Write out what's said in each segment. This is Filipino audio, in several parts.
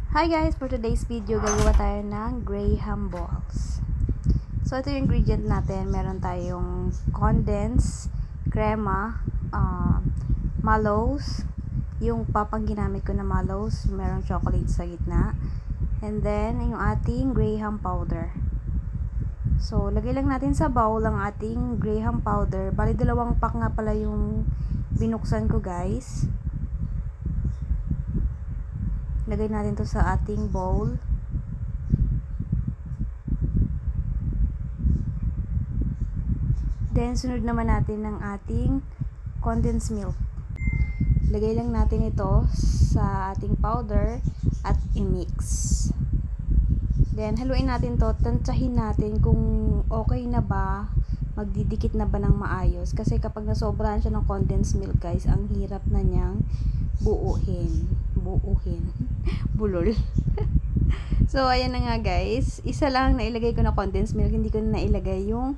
Hi guys! For today's video, gagawa tayo ng Graham balls. So, ito yung ingredient natin. Meron tayong condensed, crema, mallows, yung papang ginamit ko na mallows, merong chocolate sa gitna, and then, yung ating Graham powder. So, lagay lang natin sa bowl ang ating Graham powder. Bali, 2 pack nga pala yung binuksan ko guys. Lagay natin to sa ating bowl. Then, sunod naman natin ng ating condensed milk. Lagay lang natin ito sa ating powder at i-mix. Then, haluin natin to. Tantsahin natin kung okay na ba, magdidikit na ba ng maayos. Kasi kapag nasobrahan siya ng condensed milk guys, ang hirap na niyang buuhin. Bulol. So, ayan na nga guys. Isa lang nailagay ko na condensed milk. Hindi ko na nailagay yung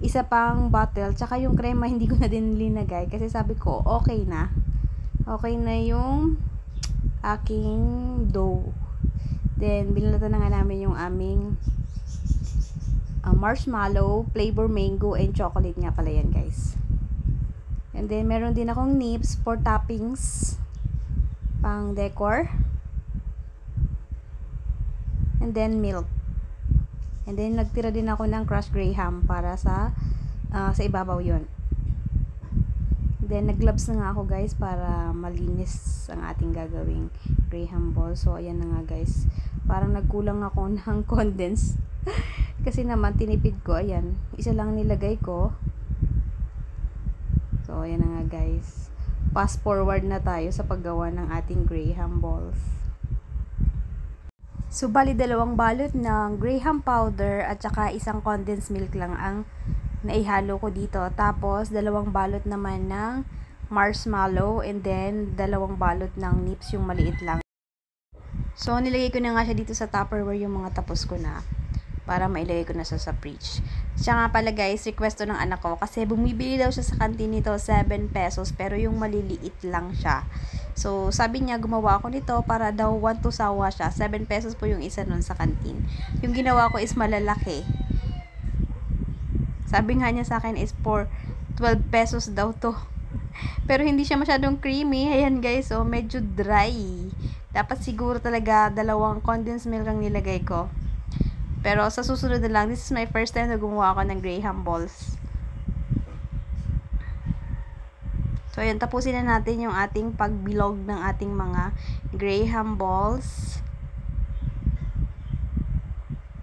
isa pang bottle. Tsaka yung crema, hindi ko na din linagay. Kasi sabi ko, okay na. Okay na yung aking dough. Then, binalatan na nga namin yung aming marshmallow, flavor mango, and chocolate nga pala yan guys. And then, meron din akong nips for toppings. Pang decor. And then milk. And then nagtira din ako ng crushed graham para sa ibabaw yon. Then nag-gloves na nga ako guys para malinis ang ating gagawing graham ball. So ayan na nga guys. Parang nagkulang ako ng condense. Kasi naman tinipid ko, ayan, isa lang nilagay ko. So ayan na nga guys. Fast forward na tayo sa paggawa ng ating graham balls. So, bali 2 balot ng graham powder at saka isang condensed milk lang ang naihalo ko dito. Tapos, 2 balot naman ng marshmallow and then 2 balot ng nips, yung maliit lang. So, nilagay ko na nga siya dito sa Tupperware yung mga tapos ko na para mailagay ko na siya sa fridge. Siya nga pala guys, request to ng anak ko kasi bumibili daw siya sa kantin nito 7 pesos pero yung maliliit lang siya. So, sabi niya gumawa ako nito para daw 1 to sawa siya. 7 pesos po yung isa nun sa kantin. Yung ginawa ko is malalaki. Sabi nga niya sa akin is for 12 pesos daw to. Pero hindi siya masyadong creamy. Ayan guys, so medyo dry. Dapat siguro talaga 2 condensed milk ang nilagay ko. Pero sa susunod na lang, this is my first time na gumawa ako ng graham balls. So, ayan, tapusin na natin yung ating pagbilog ng ating mga graham balls.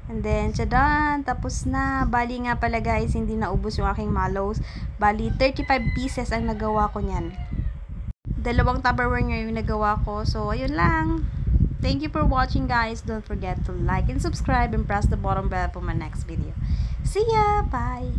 And then, tsadan! Tapos na. Bali nga pala guys, hindi naubos yung aking mallows. Bali, 35 pieces ang nagawa ko niyan. 2 Tupperware nga yung nagawa ko. So, ayun lang. Thank you for watching guys. Don't forget to like and subscribe and press the bottom bell for my next video. See ya! Bye!